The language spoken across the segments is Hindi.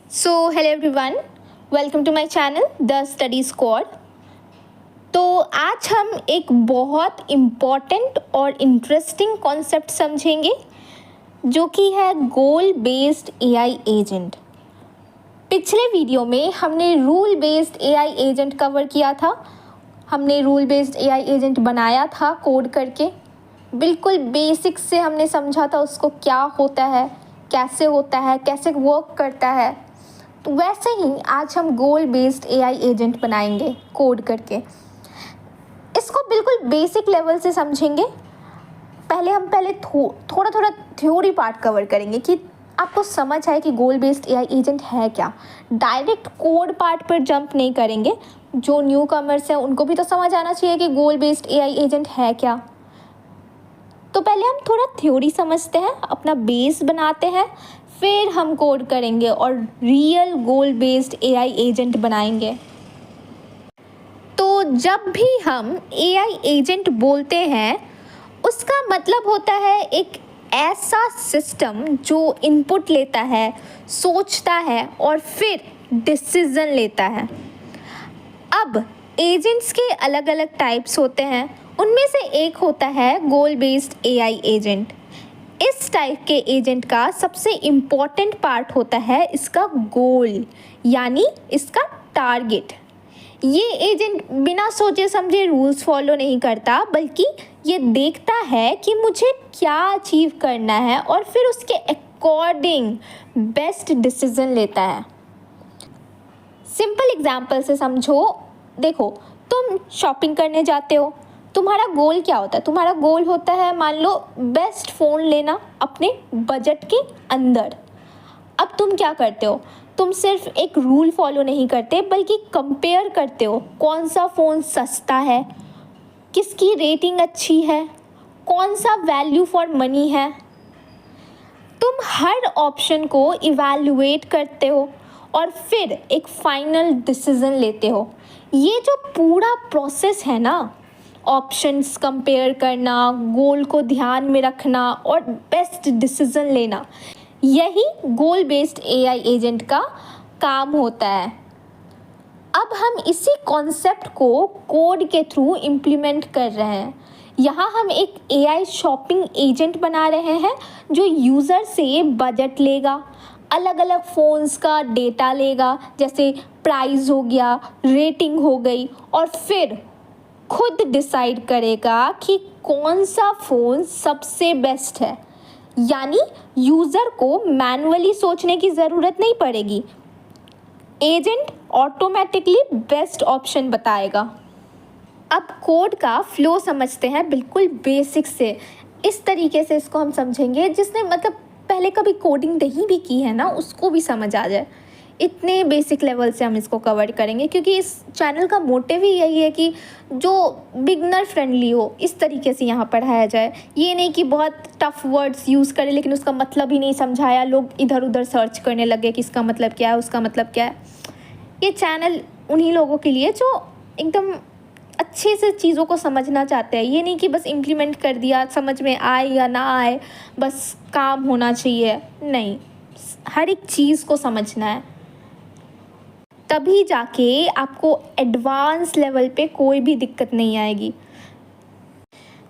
Hello everyone, welcome to my channel the study squad. तो आज हम एक बहुत इम्पॉर्टेंट और इंटरेस्टिंग कॉन्सेप्ट समझेंगे जो कि है गोल बेस्ड एआई एजेंट। पिछले वीडियो में हमने rule based AI agent cover किया था। हमने रूल बेस्ड एआई एजेंट बनाया था कोड करके, बिल्कुल बेसिक्स से हमने समझा था उसको क्या होता है, कैसे वर्क करता है। तो वैसे ही आज हम गोल बेस्ड एआई एजेंट बनाएंगे कोड करके। इसको बिल्कुल बेसिक लेवल से समझेंगे। हम पहले थोड़ा थोड़ा थ्योरी पार्ट कवर करेंगे कि आपको समझ आए कि गोल बेस्ड एआई एजेंट है क्या। डायरेक्ट कोड पार्ट पर जंप नहीं करेंगे। जो न्यू कमर्स हैं उनको भी तो समझ आना चाहिए कि गोल बेस्ड एआई एजेंट है क्या। तो पहले हम थोड़ा थ्योरी समझते हैं, अपना बेस बनाते हैं, फिर हम कोड करेंगे और रियल गोल बेस्ड एआई एजेंट बनाएंगे। तो जब भी हम एआई एजेंट बोलते हैं उसका मतलब होता है एक ऐसा सिस्टम जो इनपुट लेता है, सोचता है और फिर डिसीजन लेता है। अब एजेंट्स के अलग अलग टाइप्स होते हैं, उनमें से एक होता है गोल बेस्ड एआई एजेंट। इस टाइप के एजेंट का सबसे इम्पॉर्टेंट पार्ट होता है इसका गोल, यानी इसका टारगेट। ये एजेंट बिना सोचे समझे रूल्स फॉलो नहीं करता, बल्कि ये देखता है कि मुझे क्या अचीव करना है और फिर उसके अकॉर्डिंग बेस्ट डिसीजन लेता है। सिंपल एग्जांपल से समझो। देखो, तुम शॉपिंग करने जाते हो, तुम्हारा गोल क्या होता है? तुम्हारा गोल होता है, मान लो, बेस्ट फ़ोन लेना अपने बजट के अंदर। अब तुम क्या करते हो? तुम सिर्फ एक रूल फॉलो नहीं करते, बल्कि कंपेयर करते हो कौन सा फ़ोन सस्ता है, किसकी रेटिंग अच्छी है, कौन सा वैल्यू फॉर मनी है। तुम हर ऑप्शन को इवैल्यूएट करते हो और फिर एक फाइनल डिसीज़न लेते हो। ये जो पूरा प्रोसेस है ना, ऑप्शंस कंपेयर करना, गोल को ध्यान में रखना और बेस्ट डिसीजन लेना, यही गोल बेस्ड एआई एजेंट का काम होता है। अब हम इसी कॉन्सेप्ट को कोड के थ्रू इम्प्लीमेंट कर रहे हैं। यहाँ हम एक एआई शॉपिंग एजेंट बना रहे हैं जो यूज़र से बजट लेगा, अलग अलग फ़ोन्स का डेटा लेगा, जैसे प्राइस हो गया, रेटिंग हो गई, और फिर खुद डिसाइड करेगा कि कौन सा फ़ोन सबसे बेस्ट है। यानी यूज़र को मैन्युअली सोचने की ज़रूरत नहीं पड़ेगी, एजेंट ऑटोमेटिकली बेस्ट ऑप्शन बताएगा। अब कोड का फ्लो समझते हैं बिल्कुल बेसिक से। इस तरीके से इसको हम समझेंगे जिसने पहले कभी कोडिंग नहीं भी की है ना, उसको भी समझ आ जाए। इतने बेसिक लेवल से हम इसको कवर करेंगे क्योंकि इस चैनल का मोटिव ही यही है कि जो बिगनर फ्रेंडली हो, इस तरीके से यहाँ पढ़ाया जाए। ये नहीं कि बहुत टफ वर्ड्स यूज़ करें लेकिन उसका मतलब ही नहीं समझाया, लोग इधर उधर सर्च करने लगे कि इसका मतलब क्या है, उसका मतलब क्या है। ये चैनल उन्हीं लोगों के लिए जो एकदम अच्छे से चीज़ों को समझना चाहते हैं। ये नहीं कि बस इम्प्लीमेंट कर दिया, समझ में आए या ना आए, बस काम होना चाहिए। नहीं, हर एक चीज़ को समझना है, तभी जाके आपको एडवांस लेवल पे कोई भी दिक्कत नहीं आएगी।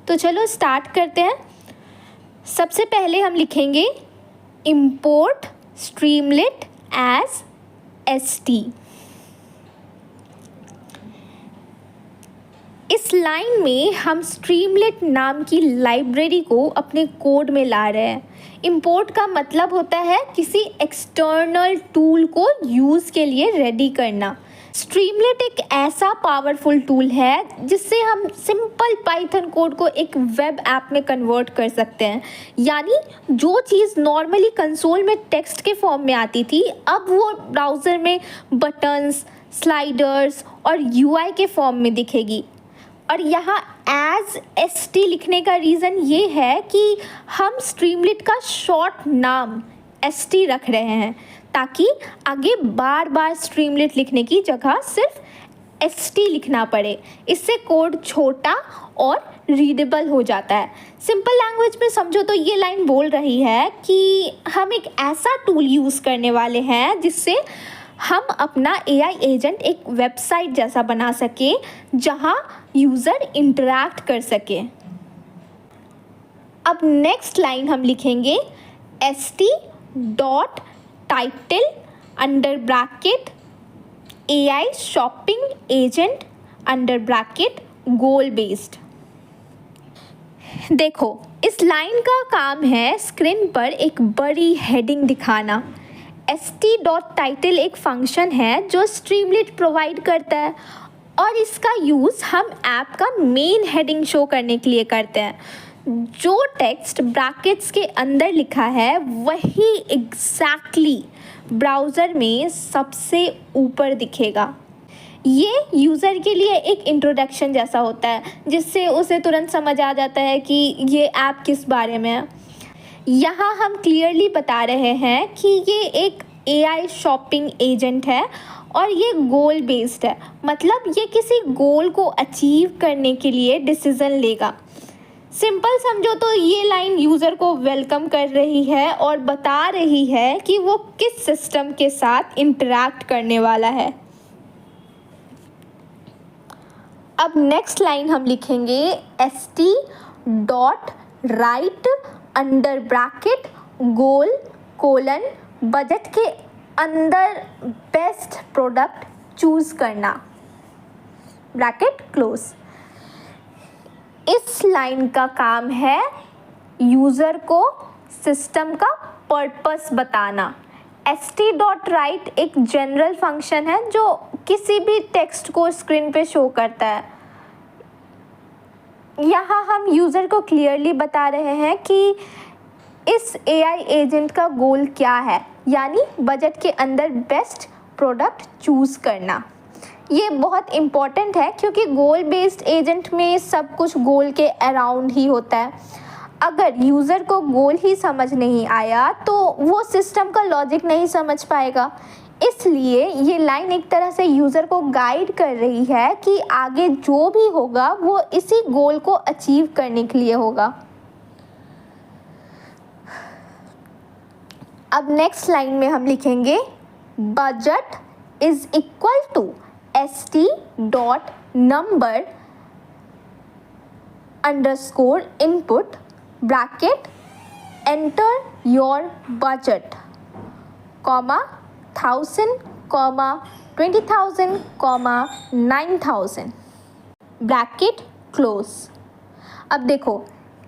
तो चलो स्टार्ट करते हैं। सबसे पहले हम लिखेंगे import streamlit as st। इस लाइन में हम स्ट्रीमलेट नाम की लाइब्रेरी को अपने कोड में ला रहे हैं। इंपोर्ट का मतलब होता है किसी एक्सटर्नल टूल को यूज़ के लिए रेडी करना। स्ट्रीमलेट एक ऐसा पावरफुल टूल है जिससे हम सिंपल पाइथन कोड को एक वेब ऐप में कन्वर्ट कर सकते हैं। यानी जो चीज़ नॉर्मली कंसोल में टेक्स्ट के फॉर्म में आती थी, अब वो ब्राउज़र में बटन्स, स्लाइडर्स और यूआई के फॉर्म में दिखेगी। और यहाँ एज st लिखने का रीज़न ये है कि हम स्ट्रीमलेट का शॉर्ट नाम st रख रहे हैं, ताकि आगे बार बार स्ट्रीमलेट लिखने की जगह सिर्फ ST लिखना पड़े। इससे कोड छोटा और रीडेबल हो जाता है। सिंपल लैंग्वेज में समझो तो ये लाइन बोल रही है कि हम एक ऐसा टूल यूज़ करने वाले हैं जिससे हम अपना AI एजेंट एक वेबसाइट जैसा बना सके जहां यूज़र इंटरैक्ट कर सके। अब नेक्स्ट लाइन हम लिखेंगे st.title under bracket AI shopping agent under bracket गोल बेस्ड। देखो, इस लाइन का काम है स्क्रीन पर एक बड़ी हेडिंग दिखाना। st.title एक फंक्शन है जो स्ट्रीमलीट प्रोवाइड करता है और इसका यूज़ हम ऐप का मेन हेडिंग शो करने के लिए करते हैं। जो टेक्स्ट ब्रैकेट्स के अंदर लिखा है वही एग्जैक्टली ब्राउज़र में सबसे ऊपर दिखेगा। ये यूज़र के लिए एक इंट्रोडक्शन जैसा होता है जिससे उसे तुरंत समझ आ जाता है कि ये ऐप किस बारे में है। यहाँ हम क्लियरली बता रहे हैं कि ये एक AI शॉपिंग एजेंट है और ये गोल बेस्ड है, मतलब ये किसी गोल को अचीव करने के लिए डिसीज़न लेगा। सिंपल समझो तो ये लाइन यूज़र को वेलकम कर रही है और बता रही है कि वो किस सिस्टम के साथ इंटरैक्ट करने वाला है। अब नेक्स्ट लाइन हम लिखेंगे st.write अंडर ब्रैकेट गोल कोलन बजट के अंदर बेस्ट प्रोडक्ट चूज़ करना ब्रैकेट क्लोज। इस लाइन का काम है यूज़र को सिस्टम का पर्पस बताना। st.write एक जनरल फंक्शन है जो किसी भी टेक्स्ट को स्क्रीन पे शो करता है। यहाँ हम यूज़र को क्लियरली बता रहे हैं कि इस AI एजेंट का गोल क्या है, यानी बजट के अंदर बेस्ट प्रोडक्ट चूज़ करना। ये बहुत इम्पॉर्टेंट है क्योंकि गोल बेस्ड एजेंट में सब कुछ गोल के अराउंड ही होता है। अगर यूज़र को गोल ही समझ नहीं आया तो वो सिस्टम का लॉजिक नहीं समझ पाएगा। इसलिए ये लाइन एक तरह से यूज़र को गाइड कर रही है कि आगे जो भी होगा वो इसी गोल को अचीव करने के लिए होगा। अब नेक्स्ट लाइन में हम लिखेंगे budget is equal to st.number underscore input bracket enter your budget comma 1000 comma 20,000 comma 9,000 bracket close. अब देखो,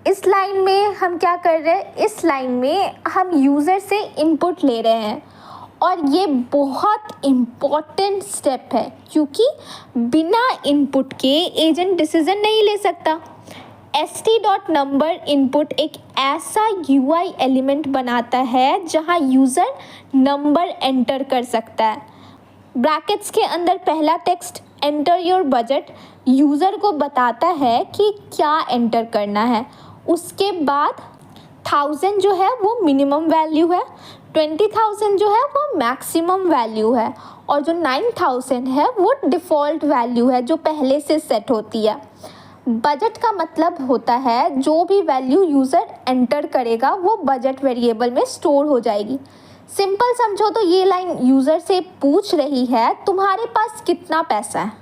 इस लाइन में हम क्या कर रहे हैं, इस लाइन में हम यूज़र से इनपुट ले रहे हैं और ये बहुत इम्पॉर्टेंट स्टेप है क्योंकि बिना इनपुट के एजेंट डिसीजन नहीं ले सकता। st.number इनपुट एक ऐसा UI एलिमेंट बनाता है जहां यूज़र नंबर एंटर कर सकता है। ब्रैकेट्स के अंदर पहला text enter your budget user को बताता है कि क्या एंटर करना है। उसके बाद 1000 जो है वो मिनिमम वैल्यू है, 20,000 जो है वो मैक्सिमम वैल्यू है और जो 9,000 है वो डिफ़ॉल्ट वैल्यू है जो पहले से सेट होती है। बजट का मतलब होता है जो भी वैल्यू यूज़र एंटर करेगा वो बजट वेरिएबल में स्टोर हो जाएगी। सिंपल समझो तो ये लाइन यूज़र से पूछ रही है तुम्हारे पास कितना पैसा है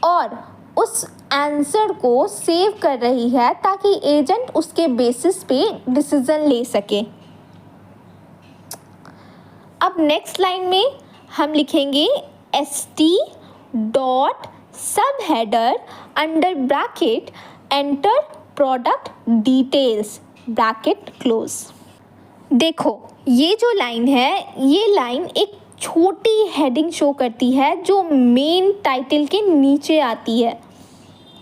और उस आंसर को सेव कर रही है ताकि एजेंट उसके बेसिस पे डिसीजन ले सके। अब नेक्स्ट लाइन में हम लिखेंगे st.subheader under bracket enter product details bracket close. देखो, ये जो लाइन है ये लाइन एक छोटी हेडिंग शो करती है जो मेन टाइटल के नीचे आती है।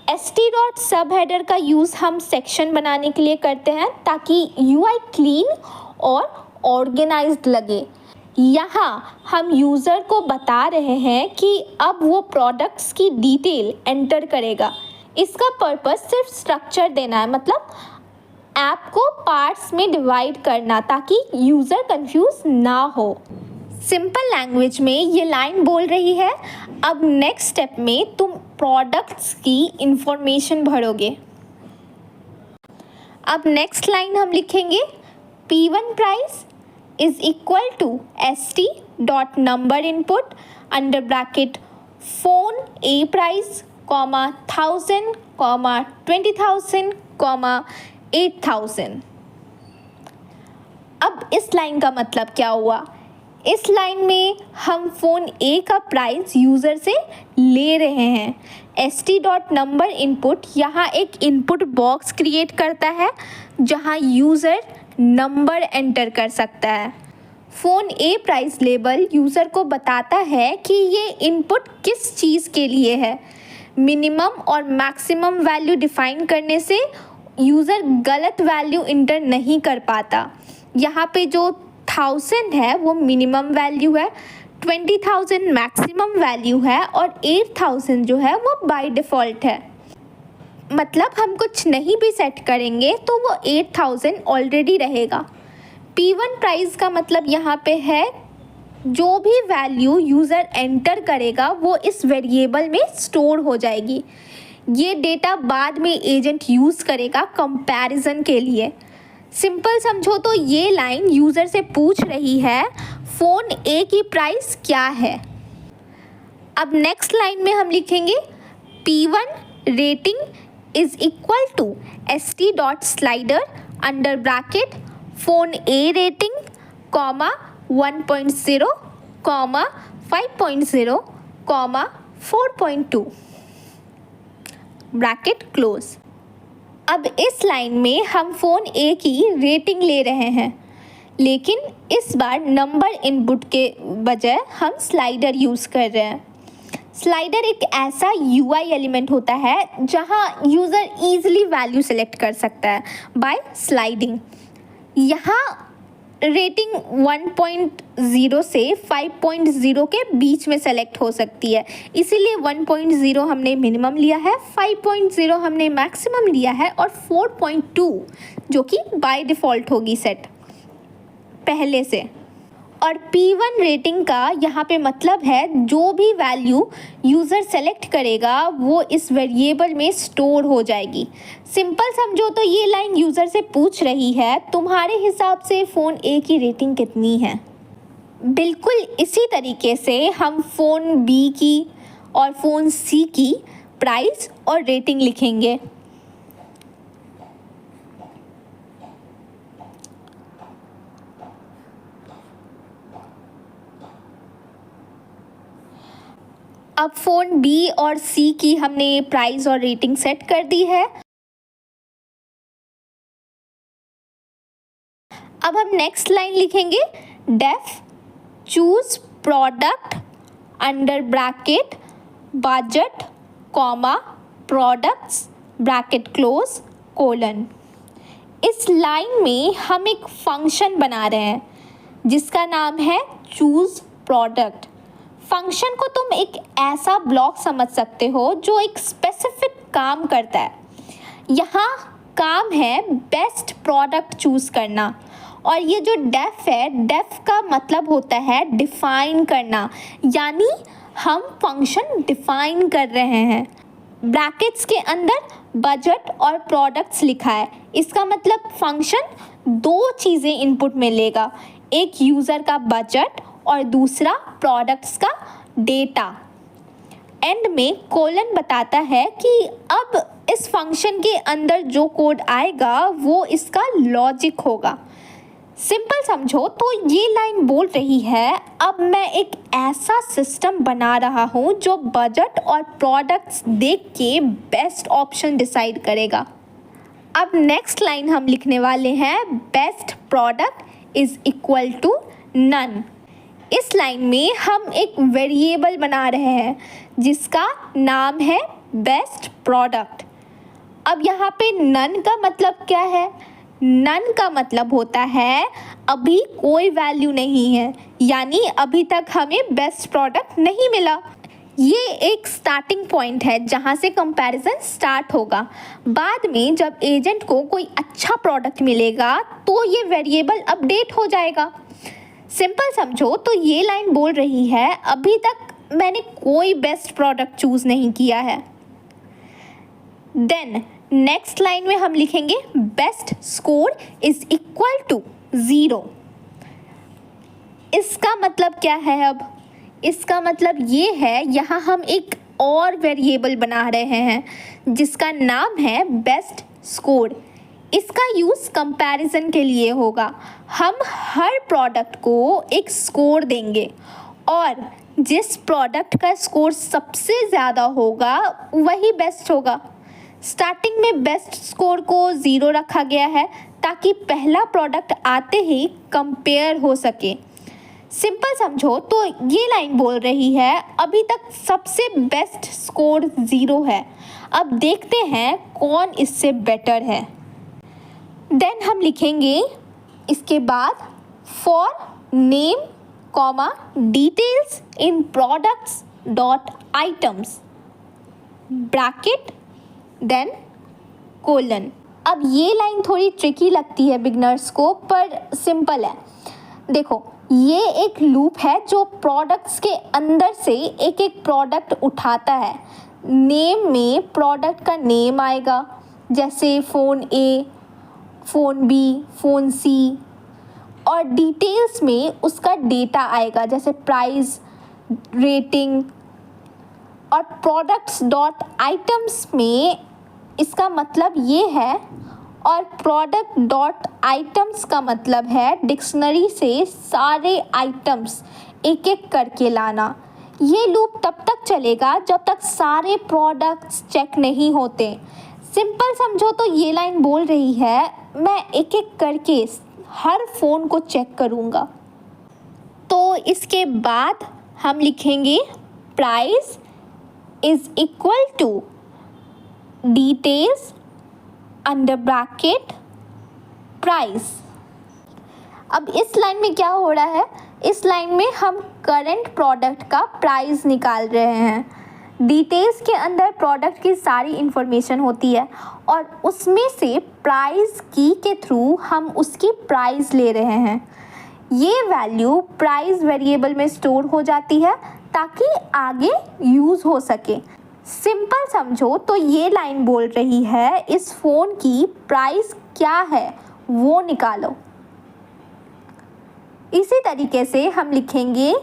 st.subheader का यूज़ हम सेक्शन बनाने के लिए करते हैं ताकि UI क्लीन और ऑर्गेनाइज्ड लगे। यहाँ हम यूज़र को बता रहे हैं कि अब वो प्रोडक्ट्स की डिटेल एंटर करेगा। इसका पर्पस सिर्फ स्ट्रक्चर देना है, मतलब ऐप को पार्ट्स में डिवाइड करना ताकि यूज़र कंफ्यूज ना हो। सिंपल लैंग्वेज में ये लाइन बोल रही है अब नेक्स्ट स्टेप में तुम प्रोडक्ट्स की इंफॉर्मेशन भरोगे। अब नेक्स्ट लाइन हम लिखेंगे P1 price is equal to ST dot number input under bracket phone A price comma 1000 comma 20,000 comma 8,000। अब इस लाइन का मतलब क्या हुआ? इस लाइन में हम फ़ोन A का प्राइस यूज़र से ले रहे हैं। ST डॉट नंबर इनपुट यहाँ एक इनपुट बॉक्स क्रिएट करता है जहाँ यूज़र नंबर एंटर कर सकता है। Phone A price label user को बताता है कि ये इनपुट किस चीज़ के लिए है। मिनिमम और मैक्सिमम वैल्यू डिफ़ाइन करने से यूज़र गलत वैल्यू इंटर नहीं कर पाता। यहाँ पे जो 1000 है वो मिनिमम वैल्यू है, 20,000 मैक्सिमम वैल्यू है और 8,000 जो है वो बाय डिफ़ॉल्ट है। मतलब हम कुछ नहीं भी सेट करेंगे तो वो 8,000 ऑलरेडी रहेगा। P1 प्राइस का मतलब यहाँ पे है जो भी वैल्यू यूज़र एंटर करेगा वो इस वेरिएबल में स्टोर हो जाएगी। ये डेटा बाद में एजेंट यूज़ करेगा कंपैरिजन के लिए। सिंपल समझो तो ये लाइन यूज़र से पूछ रही है फ़ोन A की प्राइस क्या है। अब नेक्स्ट लाइन में हम लिखेंगे P1 rating is equal to ST dot slider under bracket phone A rating comma 1.0 comma 5.0 comma 4.2 bracket close. अब इस लाइन में हम फ़ोन A की रेटिंग ले रहे हैं, लेकिन इस बार नंबर इनपुट के बजाय हम स्लाइडर यूज़ कर रहे हैं। स्लाइडर एक ऐसा UI एलिमेंट होता है जहां यूज़र ईजिली वैल्यू सेलेक्ट कर सकता है बाय स्लाइडिंग। यहाँ रेटिंग 1.0 से 5.0 के बीच में सेलेक्ट हो सकती है, इसीलिए 1.0 हमने मिनिमम लिया है, 5.0 हमने मैक्सिमम लिया है और 4.2 जो कि बाय डिफ़ॉल्ट होगी सेट पहले से। और P1 रेटिंग का यहाँ पे मतलब है जो भी वैल्यू यूज़र सेलेक्ट करेगा वो इस वेरिएबल में स्टोर हो जाएगी। सिंपल समझो तो ये लाइन यूज़र से पूछ रही है तुम्हारे हिसाब से फ़ोन A की रेटिंग कितनी है। बिल्कुल इसी तरीके से हम फ़ोन B की और फ़ोन C की प्राइस और रेटिंग लिखेंगे। अब फ़ोन B और C की हमने प्राइस और रेटिंग सेट कर दी है। अब हम नेक्स्ट लाइन लिखेंगे def choose product under bracket budget comma products bracket close colon. इस लाइन में हम एक फंक्शन बना रहे हैं जिसका नाम है चूज़ प्रोडक्ट। फंक्शन को तुम एक ऐसा ब्लॉक समझ सकते हो जो एक स्पेसिफिक काम करता है। यहाँ काम है बेस्ट प्रोडक्ट चूज़ करना, और ये जो डेफ है, डेफ का मतलब होता है डिफ़ाइन करना, यानी हम फंक्शन डिफ़ाइन कर रहे हैं। ब्रैकेट्स के अंदर बजट और प्रोडक्ट्स लिखा है, इसका मतलब फंक्शन दो चीज़ें इनपुट में लेगा, एक यूज़र का बजट और दूसरा प्रोडक्ट्स का डेटा। एंड में कोलन बताता है कि अब इस फंक्शन के अंदर जो कोड आएगा वो इसका लॉजिक होगा। सिंपल समझो तो ये लाइन बोल रही है अब मैं एक ऐसा सिस्टम बना रहा हूँ जो बजट और प्रोडक्ट्स देख के बेस्ट ऑप्शन डिसाइड करेगा। अब नेक्स्ट लाइन हम लिखने वाले हैं best product is equal to none. इस लाइन में हम एक वेरिएबल बना रहे हैं जिसका नाम है बेस्ट प्रोडक्ट। अब यहाँ पे नन का मतलब क्या है? नन का मतलब होता है अभी कोई वैल्यू नहीं है, यानी अभी तक हमें बेस्ट प्रोडक्ट नहीं मिला। ये एक स्टार्टिंग पॉइंट है जहाँ से कंपैरिजन स्टार्ट होगा। बाद में जब एजेंट को कोई अच्छा प्रोडक्ट मिलेगा तो ये वेरिएबल अपडेट हो जाएगा। सिंपल समझो तो ये लाइन बोल रही है अभी तक मैंने कोई बेस्ट प्रोडक्ट चूज़ नहीं किया है। देन नेक्स्ट लाइन में हम लिखेंगे best score is equal to 0। इसका मतलब क्या है? अब इसका मतलब ये है यहाँ हम एक और वेरिएबल बना रहे हैं जिसका नाम है बेस्ट स्कोर। इसका यूज़ कंपैरिजन के लिए होगा। हम हर प्रोडक्ट को एक स्कोर देंगे और जिस प्रोडक्ट का स्कोर सबसे ज़्यादा होगा वही बेस्ट होगा। स्टार्टिंग में बेस्ट स्कोर को 0 रखा गया है ताकि पहला प्रोडक्ट आते ही कंपेयर हो सके। सिंपल समझो तो ये लाइन बोल रही है अभी तक सबसे बेस्ट स्कोर 0 है, अब देखते हैं कौन इससे बेटर है। देन हम लिखेंगे इसके बाद for name comma details in products dot items bracket then colon. अब ये लाइन थोड़ी ट्रिकी लगती है बिगनर्स को, पर सिंपल है। देखो ये एक लूप है जो प्रोडक्ट्स के अंदर से एक एक प्रोडक्ट उठाता है। नेम में प्रोडक्ट का नेम आएगा जैसे फ़ोन ए, फ़ोन बी, फ़ोन सी, और डिटेल्स में उसका डेटा आएगा जैसे प्राइस, रेटिंग। और प्रोडक्ट्स डॉट आइटम्स में इसका मतलब ये है, और प्रोडक्ट डॉट आइटम्स का मतलब है डिक्शनरी से सारे आइटम्स एक एक करके लाना। ये लूप तब तक चलेगा जब तक सारे प्रोडक्ट्स चेक नहीं होते। सिंपल समझो तो ये लाइन बोल रही है मैं एक एक करके हर फ़ोन को चेक करूँगा। तो इसके बाद हम लिखेंगे price is equal to details under bracket price. अब इस लाइन में क्या हो रहा है? इस लाइन में हम करंट प्रोडक्ट का प्राइस निकाल रहे हैं। डिटेल्स के अंदर प्रोडक्ट की सारी इन्फॉर्मेशन होती है और उसमें से प्राइस की के थ्रू हम उसकी प्राइस ले रहे हैं। ये वैल्यू प्राइस वेरिएबल में स्टोर हो जाती है ताकि आगे यूज़ हो सके। सिंपल समझो तो ये लाइन बोल रही है इस फ़ोन की प्राइस क्या है वो निकालो। इसी तरीके से हम लिखेंगे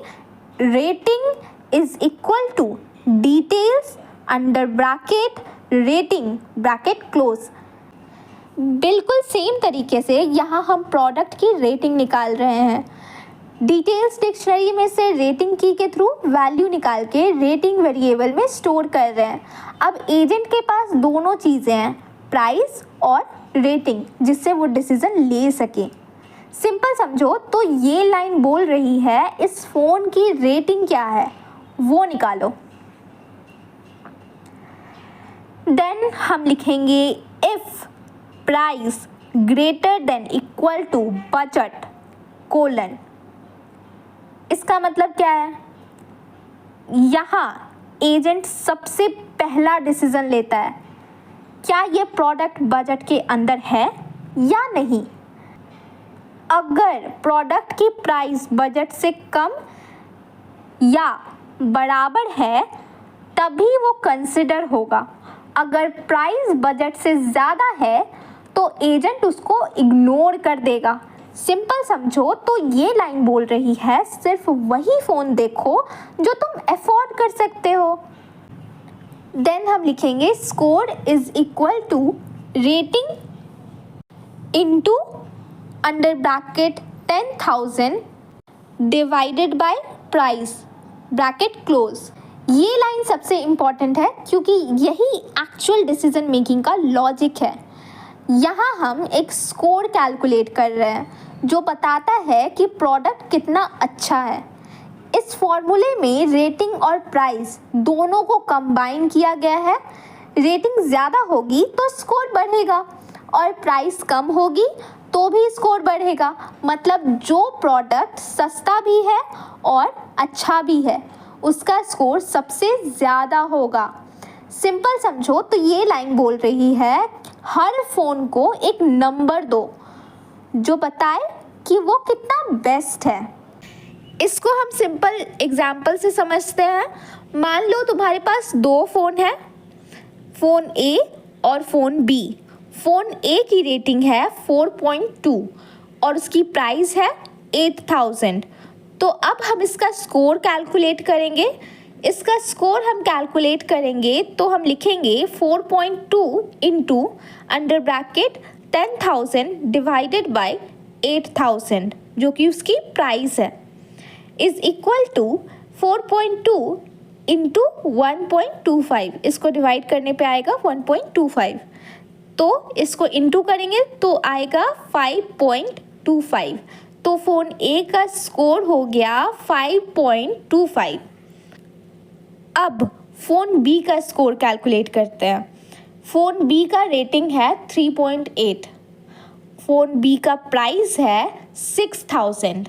rating is equal to details under bracket rating bracket close. बिल्कुल सेम तरीके से यहाँ हम प्रोडक्ट की रेटिंग निकाल रहे हैं। डिटेल्स डिक्शनरी में से रेटिंग की के थ्रू वैल्यू निकाल के रेटिंग वेरिएबल में स्टोर कर रहे हैं। अब एजेंट के पास दोनों चीज़ें हैं, प्राइस और रेटिंग, जिससे वो डिसीज़न ले सके। सिंपल समझो तो ये लाइन बोल रही है इस फ़ोन की रेटिंग क्या है वो निकालो। देन हम लिखेंगे if price greater than equal to budget colon. इसका मतलब क्या है? यहाँ एजेंट सबसे पहला डिसीज़न लेता है क्या ये प्रोडक्ट बजट के अंदर है या नहीं। अगर प्रोडक्ट की प्राइस बजट से कम या बराबर है तभी वो कंसिडर होगा। अगर प्राइस बजट से ज़्यादा है तो एजेंट उसको इग्नोर कर देगा। सिंपल समझो तो ये लाइन बोल रही है सिर्फ वही फ़ोन देखो जो तुम अफोर्ड कर सकते हो। देन हम लिखेंगे score is equal to rating into under bracket 10,000 divided by price bracket close. ये लाइन सबसे इम्पॉर्टेंट है क्योंकि यही एक्चुअल डिसीजन मेकिंग का लॉजिक है। यहाँ हम एक स्कोर कैलकुलेट कर रहे हैं जो बताता है कि प्रोडक्ट कितना अच्छा है। इस फॉर्मूले में रेटिंग और प्राइस दोनों को कंबाइन किया गया है। रेटिंग ज़्यादा होगी तो स्कोर बढ़ेगा और प्राइस कम होगी तो भी स्कोर बढ़ेगा। मतलब जो प्रोडक्ट सस्ता भी है और अच्छा भी है उसका स्कोर सबसे ज़्यादा होगा। सिंपल समझो तो ये लाइन बोल रही है हर फ़ोन को एक नंबर दो जो बताए कि वो कितना बेस्ट है। इसको हम सिंपल एग्जाम्पल से समझते हैं। मान लो तुम्हारे पास दो फ़ोन है, फ़ोन ए और फ़ोन बी। फ़ोन ए की रेटिंग है 4.2 और उसकी प्राइस है 8000। तो अब हम इसका स्कोर कैलकुलेट करेंगे। इसका स्कोर हम कैलकुलेट करेंगे तो हम लिखेंगे 4.2 into under bracket 10,000 divided by 8000 जो कि उसकी प्राइस है, इज़ इक्वल टू 4.2 इंटू 1.25। इसको डिवाइड करने पे आएगा 1.25, तो इसको इंटू करेंगे तो आएगा 5.25। तो फ़ोन ए का स्कोर हो गया 5.25। अब फ़ोन बी का स्कोर कैलकुलेट करते हैं। फ़ोन बी का रेटिंग है 3.8, फ़ोन बी का प्राइस है 6000।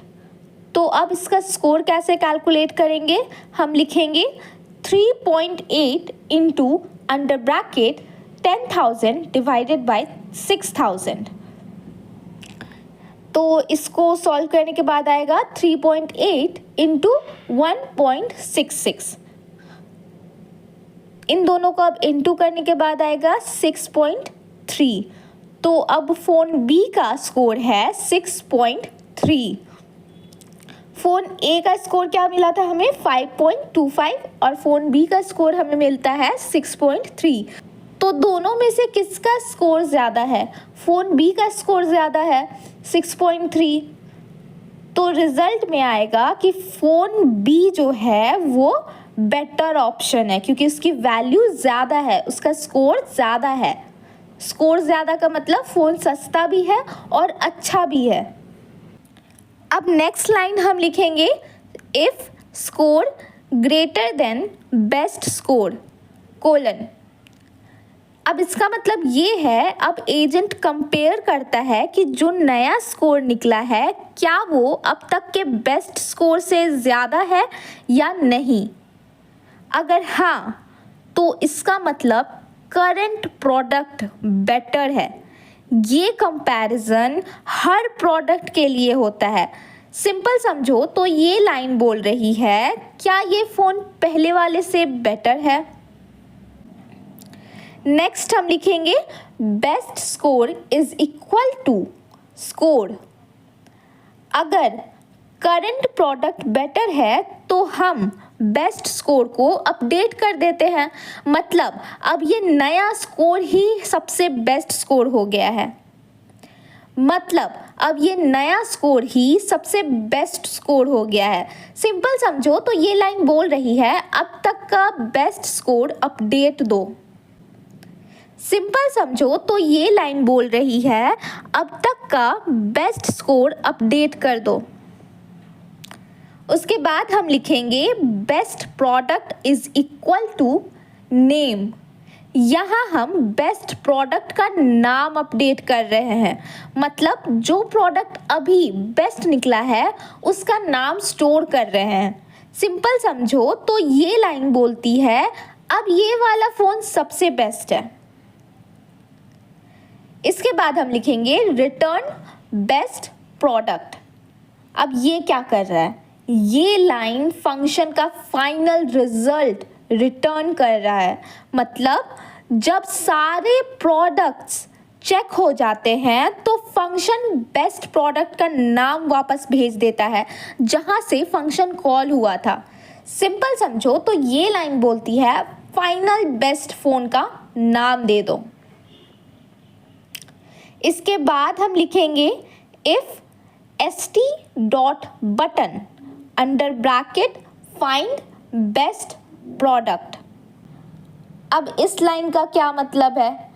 तो अब इसका स्कोर कैसे कैलकुलेट करेंगे? हम लिखेंगे 3.8 into under bracket 10,000 divided by 6000। तो इसको सॉल्व करने के बाद आएगा 3.8 इंटू 1.66। इन दोनों को अब इंटू करने के बाद आएगा 6.3। तो अब फ़ोन बी का स्कोर है 6.3। फ़ोन ए का स्कोर क्या मिला था हमें? 5.25 और फ़ोन बी का स्कोर हमें मिलता है 6.3। तो दोनों में से किसका स्कोर ज़्यादा है? फ़ोन बी का स्कोर ज़्यादा है 6.3। तो रिज़ल्ट में आएगा कि फ़ोन बी जो है वो बेटर ऑप्शन है क्योंकि उसकी वैल्यू ज़्यादा है, उसका स्कोर ज़्यादा है। स्कोर ज़्यादा का मतलब फ़ोन सस्ता भी है और अच्छा भी है। अब नेक्स्ट लाइन हम लिखेंगे if score greater than best score colon. अब इसका मतलब ये है, अब एजेंट कंपेयर करता है कि जो नया स्कोर निकला है क्या वो अब तक के बेस्ट स्कोर से ज़्यादा है या नहीं। अगर हाँ तो इसका मतलब करंट प्रोडक्ट बेटर है। ये कंपैरिजन हर प्रोडक्ट के लिए होता है। सिंपल समझो तो ये लाइन बोल रही है क्या ये फ़ोन पहले वाले से बेटर है। नेक्स्ट हम लिखेंगे best score is equal to score. अगर करंट प्रोडक्ट बेटर है तो हम बेस्ट स्कोर को अपडेट कर देते हैं, मतलब अब ये नया स्कोर ही सबसे बेस्ट स्कोर हो गया है। मतलब अब ये नया स्कोर ही सबसे बेस्ट स्कोर हो गया है। सिंपल समझो तो ये लाइन बोल रही है अब तक का बेस्ट स्कोर अपडेट दो। सिंपल समझो तो ये लाइन बोल रही है अब तक का बेस्ट स्कोर अपडेट कर दो। उसके बाद हम लिखेंगे best product is equal to name. यहाँ हम बेस्ट प्रोडक्ट का नाम अपडेट कर रहे हैं, मतलब जो प्रोडक्ट अभी बेस्ट निकला है उसका नाम स्टोर कर रहे हैं। सिंपल समझो तो ये लाइन बोलती है अब ये वाला फ़ोन सबसे बेस्ट है। इसके बाद हम लिखेंगे रिटर्न बेस्ट प्रोडक्ट। अब ये क्या कर रहा है? ये लाइन फंक्शन का फाइनल रिजल्ट रिटर्न कर रहा है, मतलब जब सारे प्रोडक्ट्स चेक हो जाते हैं तो फंक्शन बेस्ट प्रोडक्ट का नाम वापस भेज देता है जहां से फंक्शन कॉल हुआ था। सिंपल समझो तो ये लाइन बोलती है फाइनल बेस्ट फ़ोन का नाम दे दो। इसके बाद हम लिखेंगे if st.button under bracket find best product. अब इस लाइन का क्या मतलब है?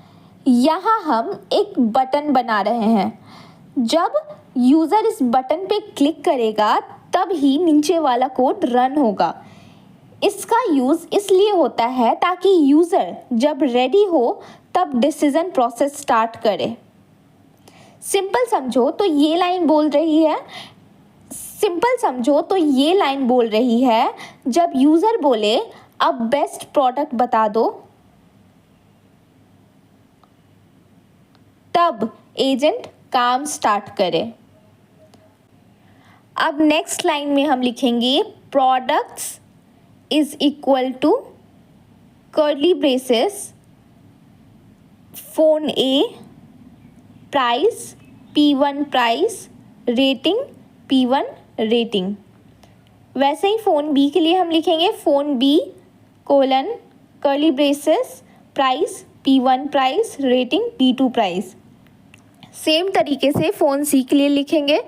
यहाँ हम एक बटन बना रहे हैं। जब यूज़र इस बटन पे क्लिक करेगा तब ही नीचे वाला कोड रन होगा। इसका यूज़ इसलिए होता है ताकि यूज़र जब रेडी हो तब डिसीजन प्रोसेस स्टार्ट करे। सिंपल समझो तो ये लाइन बोल रही है जब यूज़र बोले अब बेस्ट प्रोडक्ट बता दो तब एजेंट काम स्टार्ट करे। अब नेक्स्ट लाइन में हम लिखेंगे products is equal to curly braces phone A price P1 price rating P1 rating. वैसे ही फ़ोन बी के लिए हम लिखेंगे phone B colon curly braces price P1 price rating P2 price. Same तरीके से फ़ोन सी के लिए लिखेंगे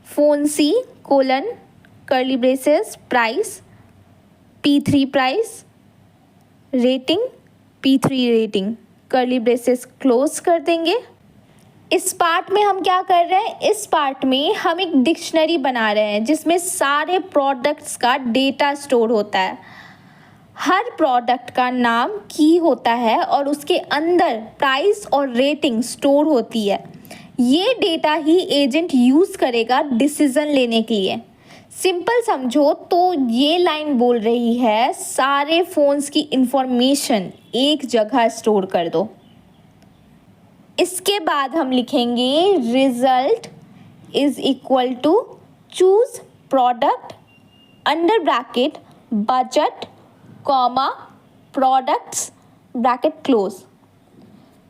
phone C colon curly braces price P3 price rating P3 rating, curly braces close कर देंगे। इस पार्ट में हम क्या कर रहे हैं, इस पार्ट में हम एक डिक्शनरी बना रहे हैं जिसमें सारे प्रोडक्ट्स का डेटा स्टोर होता है। हर प्रोडक्ट का नाम की होता है और उसके अंदर प्राइस और रेटिंग स्टोर होती है। ये डेटा ही एजेंट यूज़ करेगा डिसीज़न लेने के लिए। सिंपल समझो तो ये लाइन बोल रही है सारे फ़ोन्स की इंफॉर्मेशन एक जगह स्टोर कर दो। इसके बाद हम लिखेंगे result is equal to choose product under bracket budget comma products bracket close.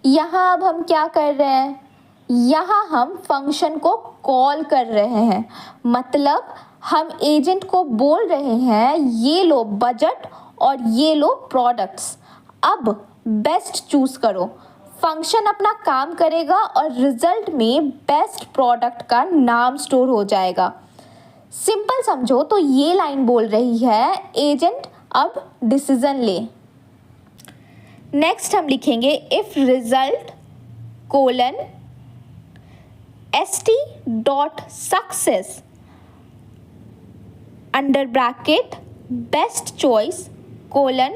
यहाँ अब हम क्या कर रहे हैं, यहाँ हम फंक्शन को कॉल कर रहे हैं, मतलब हम एजेंट को बोल रहे हैं ये लो बजट और ये लो प्रोडक्ट्स, अब बेस्ट चूज़ करो। फंक्शन अपना काम करेगा और रिजल्ट में बेस्ट प्रोडक्ट का नाम स्टोर हो जाएगा। सिंपल समझो तो ये लाइन बोल रही है एजेंट अब डिसीजन ले। नेक्स्ट हम लिखेंगे if result colon st dot success under bracket best choice colon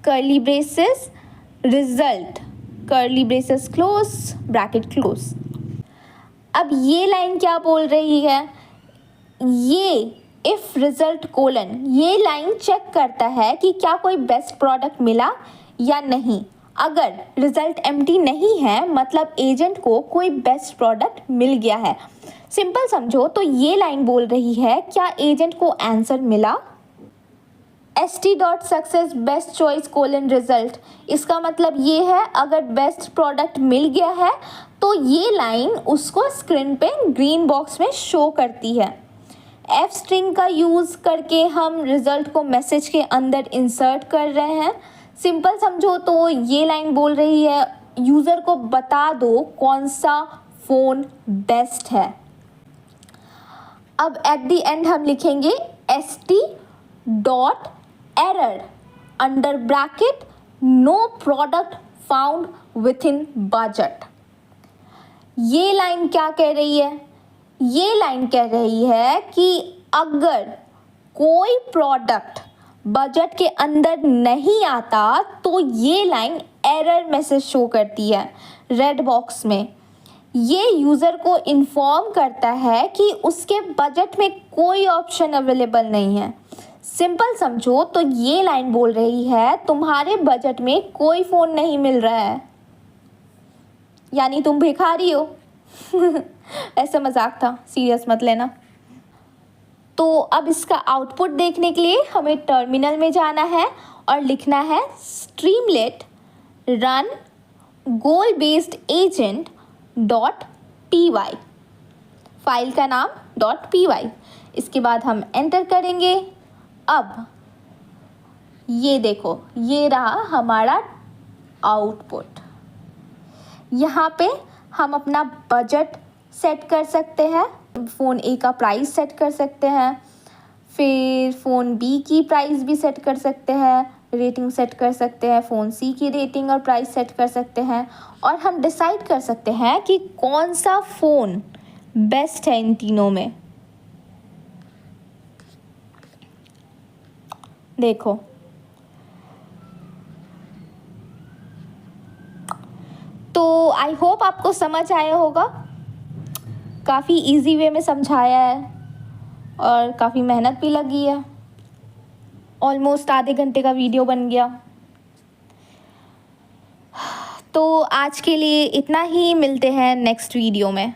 curly braces result curly braces close bracket close. अब ये लाइन क्या बोल रही है, ये इफ रिजल्ट कोलन ये लाइन चेक करता है कि क्या कोई बेस्ट प्रोडक्ट मिला या नहीं। अगर रिजल्ट एम्प्टी नहीं है मतलब एजेंट को कोई बेस्ट प्रोडक्ट मिल गया है। सिंपल समझो तो ये लाइन बोल रही है क्या एजेंट को आंसर मिला। st dot success best choice colon result, इसका मतलब ये है अगर बेस्ट प्रोडक्ट मिल गया है तो ये लाइन उसको स्क्रीन पे ग्रीन बॉक्स में शो करती है। f स्ट्रिंग का यूज़ करके हम रिज़ल्ट को मैसेज के अंदर इंसर्ट कर रहे हैं। सिंपल समझो तो ये लाइन बोल रही है यूज़र को बता दो कौन सा फ़ोन बेस्ट है। अब एट द एंड हम लिखेंगे st dot error under bracket no product found within budget. ये लाइन क्या कह रही है, ये लाइन कह रही है कि अगर कोई प्रोडक्ट बजट के अंदर नहीं आता तो ये लाइन एरर मैसेज शो करती है रेड बॉक्स में। ये यूज़र को इन्फॉर्म करता है कि उसके बजट में कोई ऑप्शन अवेलेबल नहीं है। सिंपल समझो तो ये लाइन बोल रही है तुम्हारे बजट में कोई फ़ोन नहीं मिल रहा है, यानी तुम भिखारी हो। ऐसा मजाक था, सीरियस मत लेना। तो अब इसका आउटपुट देखने के लिए हमें टर्मिनल में जाना है और लिखना है स्ट्रीमलेट रन गोल based agent dot py, file का नाम .py। इसके बाद हम एंटर करेंगे। अब ये देखो ये रहा हमारा आउटपुट। यहाँ पे हम अपना बजट सेट कर सकते हैं, फ़ोन ए का प्राइस सेट कर सकते हैं, फिर फ़ोन बी की प्राइस भी सेट कर सकते हैं, रेटिंग सेट कर सकते हैं, फ़ोन सी की रेटिंग और प्राइस सेट कर सकते हैं और हम डिसाइड कर सकते हैं कि कौन सा फ़ोन बेस्ट है इन तीनों में। देखो तो आई होप आपको समझ आया होगा। काफ़ी इजी वे में समझाया है और काफ़ी मेहनत भी लगी है। ऑलमोस्ट आधे घंटे का वीडियो बन गया। तो आज के लिए इतना ही, मिलते हैं नेक्स्ट वीडियो में।